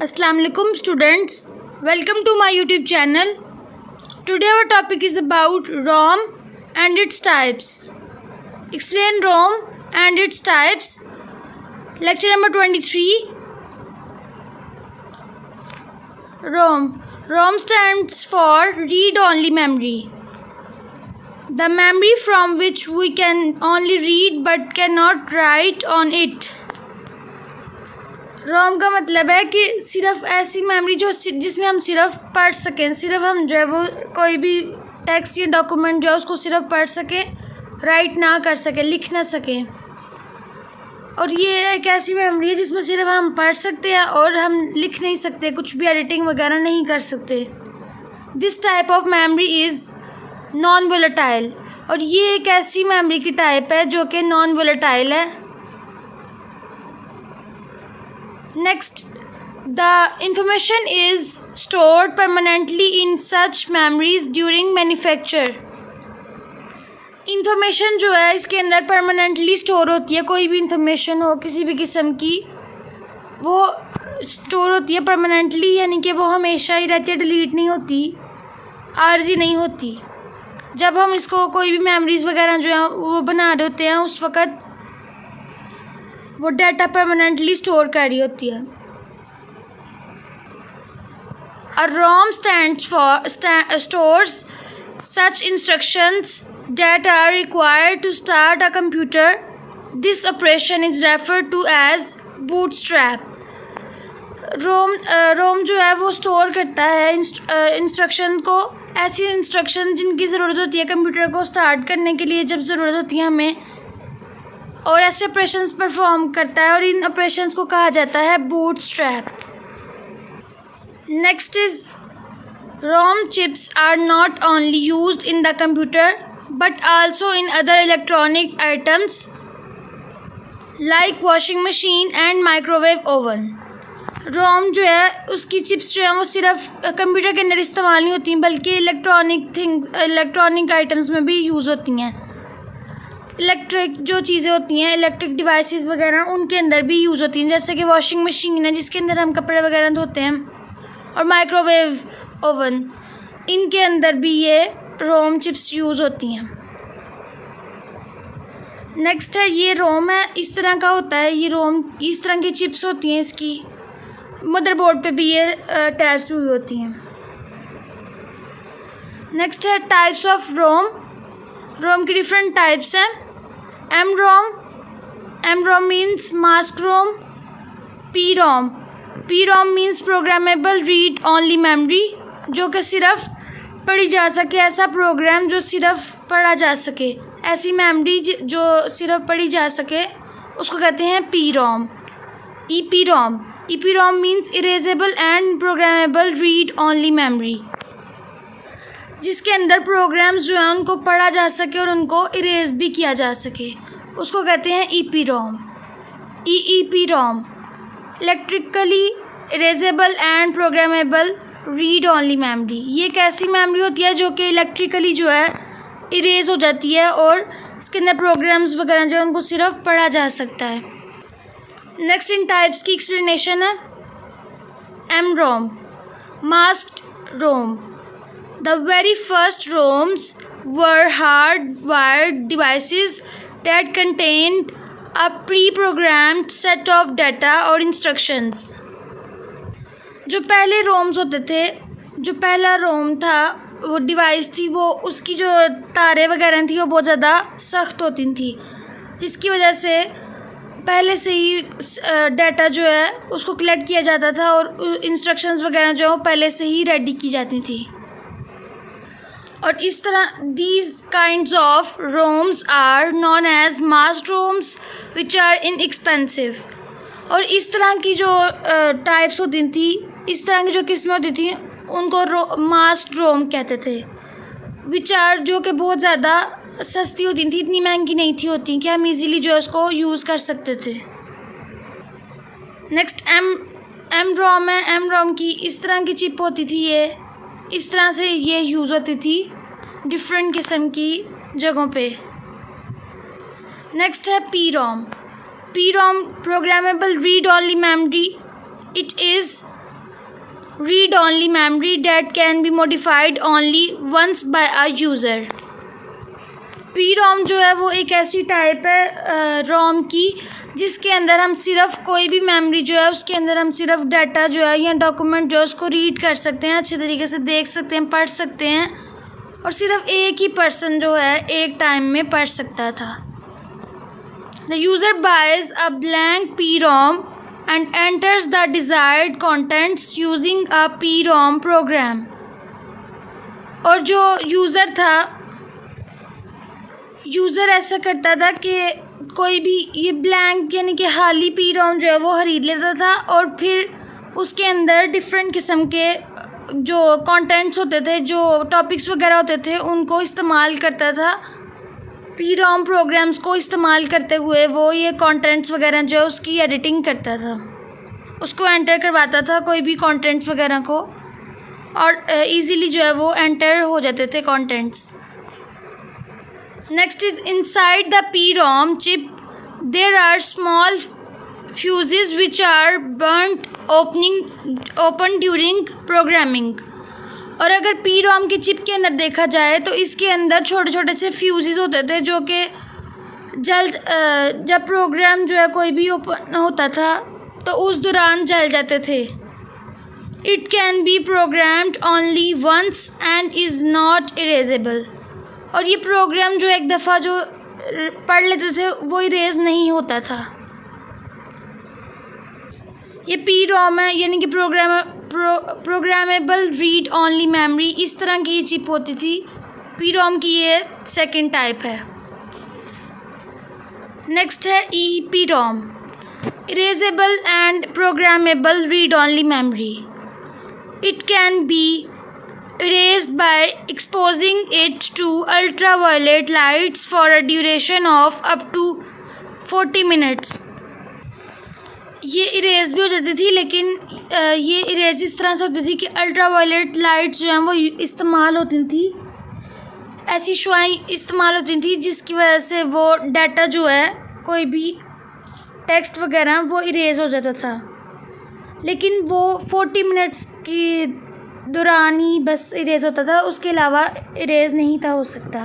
Assalamu alaikum students, welcome to my YouTube channel. Today our topic is about ROM and its types. Explain ROM and its types. Lecture number 23. ROM stands for read only memory. The memory from which we can only read but cannot write on it. रोम का मतलब है कि सिर्फ ऐसी memory जिसमें हम सिर्फ पढ़ सकें, सिर्फ हम जो है वो कोई भी टेक्स्ट या डॉक्यूमेंट जो है उसको सिर्फ पढ़ सकें, राइट ना कर सकें, लिख ना सकें। और ये एक ऐसी मेमोरी है जिसमें सिर्फ हम पढ़ सकते हैं और हम लिख नहीं सकते, कुछ भी एडिटिंग वगैरह नहीं कर सकते। This type of memory is non volatile, और ये एक ऐसी मेमोरी की टाइप है जो कि नॉन वोलेटाइल है। Next, the information is stored permanently in such memories during manufacture. Information जो है इसके अंदर परमानेंटली स्टोर होती है। कोई भी इंफॉर्मेशन हो किसी भी किस्म की, वो स्टोर होती है परमानेंटली, यानी कि वो हमेशा ही रहती है, डिलीट नहीं होती, आर्जी नहीं होती। जब हम इसको कोई भी मेमोरीज़ वगैरह जो है वो बना रहे होते हैं, उस वक़्त वो डाटा परमानेंटली स्टोर कर रही होती है। A ROM stands for stores such instructions that are required to start a computer. This operation is referred to as bootstrap. रोम जो है वो स्टोर करता है इंस्ट्रक्शन को, ऐसी इंस्ट्रक्शन जिनकी ज़रूरत होती है कंप्यूटर को स्टार्ट करने के लिए, जब ज़रूरत होती है हमें, और ऐसे ऑपरेशंस परफॉर्म करता है, और इन ऑपरेशंस को कहा जाता है bootstrap. Next is ROM chips are not only used in the computer but also in other electronic items like washing machine and microwave oven. ROM जो है उसकी चिप्स जो है वो सिर्फ कंप्यूटर के अंदर इस्तेमाल नहीं होती, बल्कि इलेक्ट्रॉनिक आइटम्स में भी यूज़ होती हैं। इलेक्ट्रिक जो चीज़ें होती हैं, इलेक्ट्रिक डिवाइसेस वगैरह, उनके अंदर भी यूज़ होती हैं, जैसे कि वॉशिंग मशीन है जिसके अंदर हम कपड़े वगैरह धोते हैं, और माइक्रोवेव ओवन, इनके अंदर भी ये रोम चिप्स यूज़ होती हैं। नेक्स्ट है ये रोम है, इस तरह का होता है ये रोम, इस तरह की चिप्स होती हैं, इसकी मदरबोर्ड पे भी ये अटैच हुई होती हैं। नेक्स्ट है टाइप्स ऑफ रोम की डिफरेंट टाइप्स हैं। M ROM means mask ROM. P ROM means programmable read only memory, जो कि सिर्फ पढ़ी जा सके, ऐसा प्रोग्राम जो सिर्फ पढ़ा जा सके, ऐसी मेमोरी जो सिर्फ पढ़ी जा सके, उसको कहते हैं P ROM. E P ROM means erasable and programmable read only memory, जिसके अंदर प्रोग्राम्स जो हैं उनको पढ़ा जा सके और उनको इरेज भी किया जा सके, उसको कहते हैं EPROM. Electrically erasable and programmable read only memory, ये एक ऐसी मेमोरी होती है जो कि इलेक्ट्रिकली जो है इरेज हो जाती है, और इसके अंदर प्रोग्राम्स वगैरह जो है उनको सिर्फ पढ़ा जा सकता है। नेक्स्ट इन टाइप्स की एक्सप्लेनेशन है। MROM, masked ROM. The very first ROMs were hard-wired devices that contained a pre-programmed set of data or instructions. जो पहले रोम्स होते थे, जो पहला रोम था, वो डिवाइस थी, वो उसकी जो तारें वगैरह थी वो बहुत ज़्यादा सख्त होती थी, जिसकी वजह से पहले से ही डाटा जो है उसको कलेक्ट किया जाता था, और इंस्ट्रक्शंस वगैरह जो है वो पहले से ही रेडी की जाती थी। और इस तरह these kinds of ROMs are known as masked ROMs which are inexpensive। और इस तरह की जो टाइप्स होती थी, इस तरह की जो किस्में होती थी, उनको मास्क्ड रोम कहते थे, which are जो कि बहुत ज़्यादा सस्ती होती थी, इतनी महंगी नहीं थी होती कि हम इजीली जो है उसको यूज़ कर सकते थे। नेक्स्ट एम रोम है। एम रोम की इस तरह की चिप होती थी, ये इस तरह से ये यूज़ होती थी डिफरेंट किस्म की जगहों पे। नेक्स्ट है P ROM. Programmable read only memory. It is read only memory that can be modified only once by a user। PROM जो है वो एक ऐसी टाइप है रोम की जिसके अंदर हम सिर्फ कोई भी मेमोरी जो है उसके अंदर हम सिर्फ डाटा जो है या डॉक्यूमेंट जो है उसको रीड कर सकते हैं, अच्छे तरीके से देख सकते हैं, पढ़ सकते हैं, और सिर्फ एक ही पर्सन जो है एक टाइम में पढ़ सकता था। The user buys a blank PROM and enters the desired contents using a PROM program। और जो यूज़र ऐसा करता था कि कोई भी ये ब्लैंक यानी कि खाली PROM जो है वो खरीद लेता था और फिर उसके अंदर डिफरेंट किस्म के जो कंटेंट्स होते थे, जो टॉपिक्स वगैरह होते थे, उनको इस्तेमाल करता था। PROM प्रोग्राम्स को इस्तेमाल करते हुए वो ये कंटेंट्स वगैरह जो है उसकी एडिटिंग करता था, उसको एंटर करवाता था कोई भी कंटेंट्स वगैरह को, और इजीली जो है वो एंटर हो जाते थे contents. Next is inside the PROM chip there are small fuses which are burned open during programming. और अगर PROM की चिप के अंदर देखा जाए तो इसके अंदर छोटे छोटे से फ्यूजेस होते थे जो कि जब प्रोग्राम जो है कोई भी ओपन होता था तो उस दौरान जल जाते थे। It can be programmed only once and is not erasable. और ये प्रोग्राम जो एक दफ़ा जो पढ़ लेते थे वो इरेज नहीं होता था। ये PROM है यानी कि प्रोग्रामेबल रीड ओनली मेमोरी, इस तरह की ये चिप होती थी। PROM की ये सेकंड टाइप है। नेक्स्ट है EEPROM, erasable and programmable read only memory. It can B erased by exposing it to ultraviolet lights for a duration of up to 40 minutes। ये इरेज भी हो जाती थी, लेकिन ये इरेज इस तरह से होती थी कि अल्ट्रावायलेट लाइट्स जो हैं वो इस्तेमाल होती थी, ऐसी शुआएं इस्तेमाल होती थी जिसकी वजह से वो डाटा जो है कोई भी टेक्स्ट वगैरह वो इरेज हो जाता था, लेकिन वो 40 मिनट्स की दौरान ही बस इरेज होता था, उसके अलावा इरेज नहीं था हो सकता।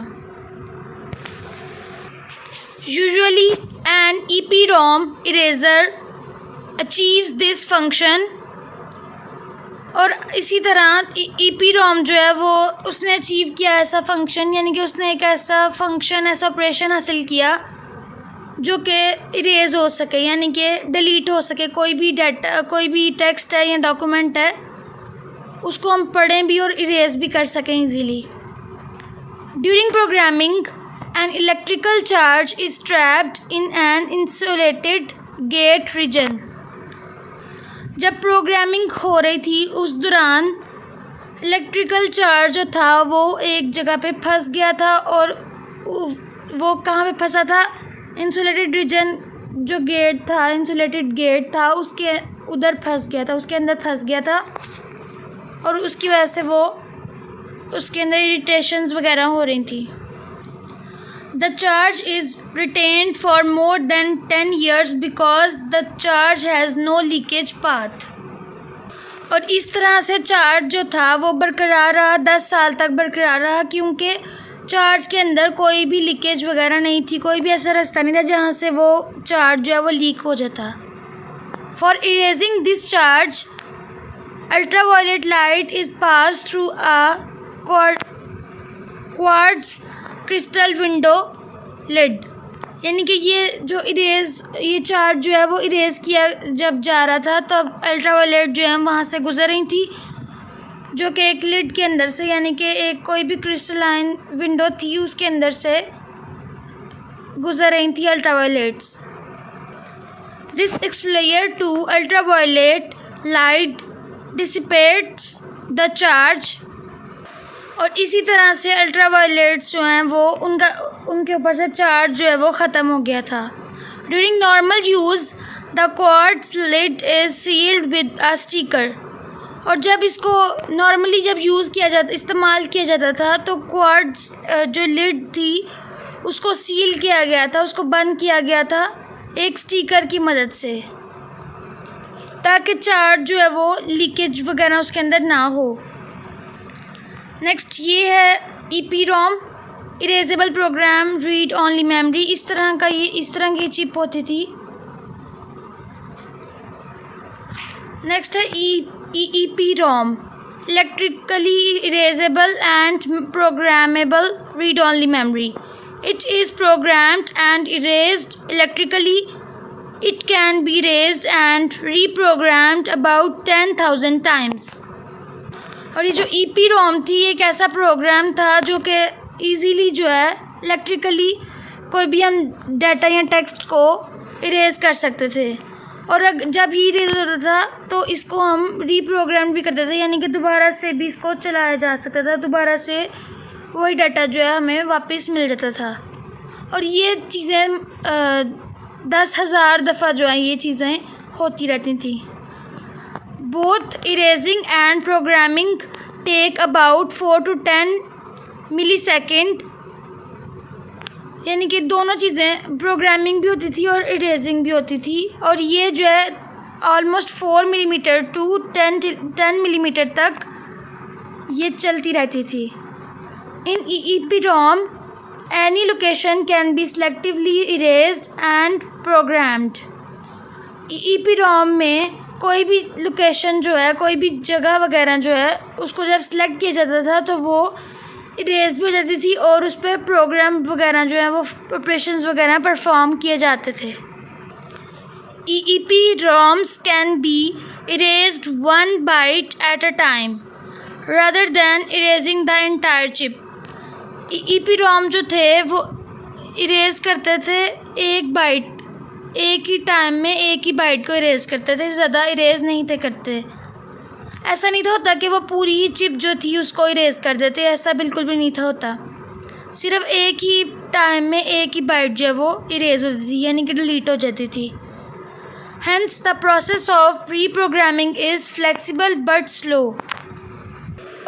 Usually an EEPROM eraser achieves this function. और इसी तरह EEPROM जो है वो उसने अचीव किया ऐसा फंक्शन, यानी कि उसने एक ऐसा फंक्शन, ऐसा ऑपरेशन हासिल किया जो कि इरेज हो सके, यानी कि डिलीट हो सके। कोई भी डाटा, कोई भी टेक्स्ट है या डॉक्यूमेंट है, उसको हम पढ़ें भी और इरेज भी कर सकें easily. During programming an electrical charge is trapped in an insulated gate region. जब प्रोग्रामिंग हो रही थी उस दौरान इलेक्ट्रिकल चार्ज जो था वो एक जगह पे फंस गया था, और वो कहाँ पे फंसा था? इंसुलेटेड रीजन जो गेट था, इंसुलेटेड गेट था, उसके उधर फंस गया था, उसके अंदर फंस गया था, और उसकी वजह से वो उसके अंदर इरिटेशंस वगैरह हो रही थी। The charge is retained for more than 10 years because the charge has no leakage path. और इस तरह से चार्ज जो था वो बरकरार रहा, 10 साल तक बरकरार रहा, क्योंकि चार्ज के अंदर कोई भी लीकेज वगैरह नहीं थी, कोई भी ऐसा रास्ता नहीं था जहाँ से वो चार्ज जो है वो लीक हो जाता। For erasing this charge ultraviolet light is passed through a quartz crystal window lid। यानी कि ये चार्ज जो है वो इरेज किया जब जा रहा था तब अल्ट्रावायलेट जो है वहाँ से गुजर रही थी, जो कि एक लिड के अंदर से, यानी कि एक कोई भी क्रिस्टलाइन विंडो थी उसके अंदर से गुजर रही थी ultraviolets. This exposure to ultraviolet light dissipates the charge. और इसी तरह से अल्ट्रावायलेट्स जो हैं वो उनके ऊपर से चार्ज जो है वो ख़त्म हो गया था। During normal use the quartz lid is sealed with a sticker. और जब इसको नॉर्मली जब इस्तेमाल किया जाता था तो क्वार्ट्ज जो लिड थी उसको सील किया गया था, उसको बंद किया गया था एक स्टिकर की मदद से। ताकि चार्ज जो है वो लीकेज वगैरह उसके अंदर ना हो। नेक्स्ट ये है EPROM, erasable program read only memory. इस तरह की चिप होती थी। नेक्स्ट है EEPROM, electrically erasable and programmable read only memory. It is programmed and erased electrically. It can be erased and reprogrammed about 10,000 times. और ये जो EPROM थी ये एक ऐसा प्रोग्राम था जो कि ईज़िली जो है इलेक्ट्रिकली कोई भी हम डाटा या टेक्स्ट को इरेज कर सकते थे। और जब ही इरेज होता था तो इसको हम रीप्रोग्राम भी करते थे, यानी कि दोबारा से भी इसको चलाया जा सकता था, दोबारा से वही डाटा जो है हमें वापस मिल जाता था। और ये चीज़ें 10,000 दफ़ा जो है ये चीज़ें होती रहती थी। Both erasing and programming take about 4 to 10 millisecond, यानी कि दोनों चीज़ें प्रोग्रामिंग भी होती थी और इरेजिंग भी होती थी। और ये जो है ऑलमोस्ट 4 मिलीमीटर टू 10 मिलीमीटर तक ये चलती रहती थी। In EEPROM, any location can be selectively erased and programmed. EEPROM में कोई भी लोकेशन जो है, कोई भी जगह वगैरह जो है, उसको जब सेलेक्ट किया जाता था तो वो इरेज भी हो जाती थी और उस पर प्रोग्राम वगैरह जो है वो ऑपरेशंस वगैरह परफॉर्म किए जाते थे। EEPROMs can be erased 1 byte at a time rather than erasing the entire chip. EEPROM जो थे वो इरेज करते थे 1 बाइट, एक ही टाइम में 1 ही बाइट को इरेज करते थे, ज़्यादा इरेज नहीं थे करते। ऐसा नहीं था होता कि वो पूरी ही चिप जो थी उसको इरेज कर देते, ऐसा बिल्कुल भी नहीं था होता। सिर्फ एक ही टाइम में 1 ही बाइट जो है वो इरेज होती थी, यानी कि डिलीट हो जाती थी। Hence the process of reprogramming is flexible but slow.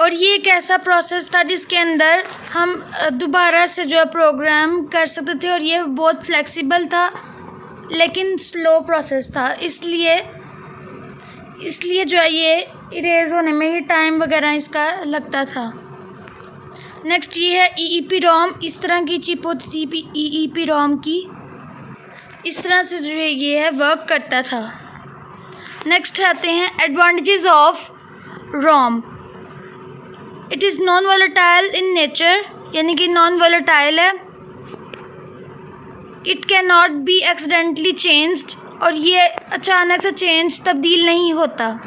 और ये एक ऐसा प्रोसेस था जिसके अंदर हम दोबारा से जो है प्रोग्राम कर सकते थे और ये बहुत फ्लेक्सिबल था लेकिन स्लो प्रोसेस था, इसलिए जो है ये इरेज होने में ही टाइम वगैरह इसका लगता था। नेक्स्ट ये है EEPROM, इस तरह की चिप होती थी EEPROM की, इस तरह से जो है ये है वर्क करता था। नेक्स्ट आते हैं advantages of ROM। It is non volatile in nature, यानी कि नॉन वोलेटाइल है। It can not be accidentally changed, और ये अचानक से तब्दील नहीं होता।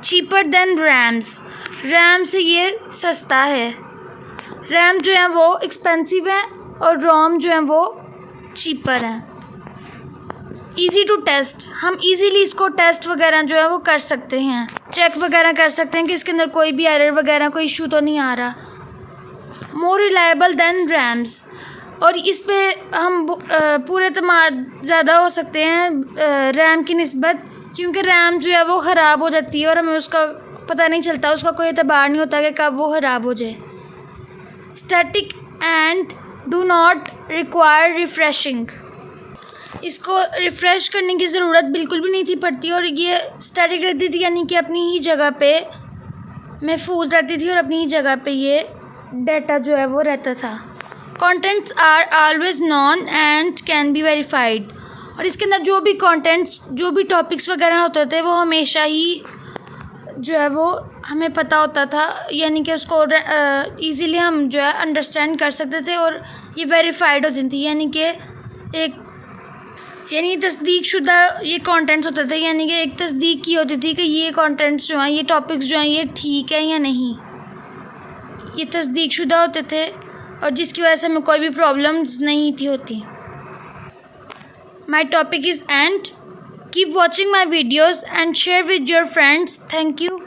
चीपर देन रैम से ये सस्ता है। रैम जो है वो एक्सपेंसिव है और रोम जो है वो चीपर है। ईज़ी टू टेस्ट, हम इजीली इसको टेस्ट वगैरह जो है वो कर सकते हैं, चेक वगैरह कर सकते हैं कि इसके अंदर कोई भी एरर वगैरह कोई इशू तो नहीं आ रहा। मोर रिलायबल दैन रैम्स, और इस पे हम पूरे एतमाद ज़्यादा हो सकते हैं रैम की निस्बत, क्योंकि रैम जो है वो ख़राब हो जाती है और हमें उसका पता नहीं चलता, उसका कोई एतबार नहीं होता कि कब वो ख़राब हो जाए। Static and do not require refreshing, इसको रिफ़्रेश करने की ज़रूरत बिल्कुल भी नहीं थी पड़ती, और ये स्टैटिक रहती थी, यानी कि अपनी ही जगह पे महफूज रहती थी और अपनी ही जगह पे ये डाटा जो है वो रहता था। Contents are always known and can be verified, और इसके अंदर जो भी कंटेंट्स जो भी टॉपिक्स वगैरह होते थे वो हमेशा ही जो है वो हमें पता होता था, यानी कि उसको ईज़िली हम जो है अंडरस्टैंड कर सकते थे, और ये वेरीफाइड होती थी, यानी तस्दीक शुदा ये कंटेंट्स होते थे, यानी कि एक तस्दीक की होती थी कि ये कंटेंट्स जो हैं, ये टॉपिक्स जो हैं, ये ठीक है या नहीं, ये तस्दीक शुदा होते थे, और जिसकी वजह से हमें कोई भी प्रॉब्लम्स नहीं थी होती। My topic is and, keep watching my videos and share with your friends. Thank you.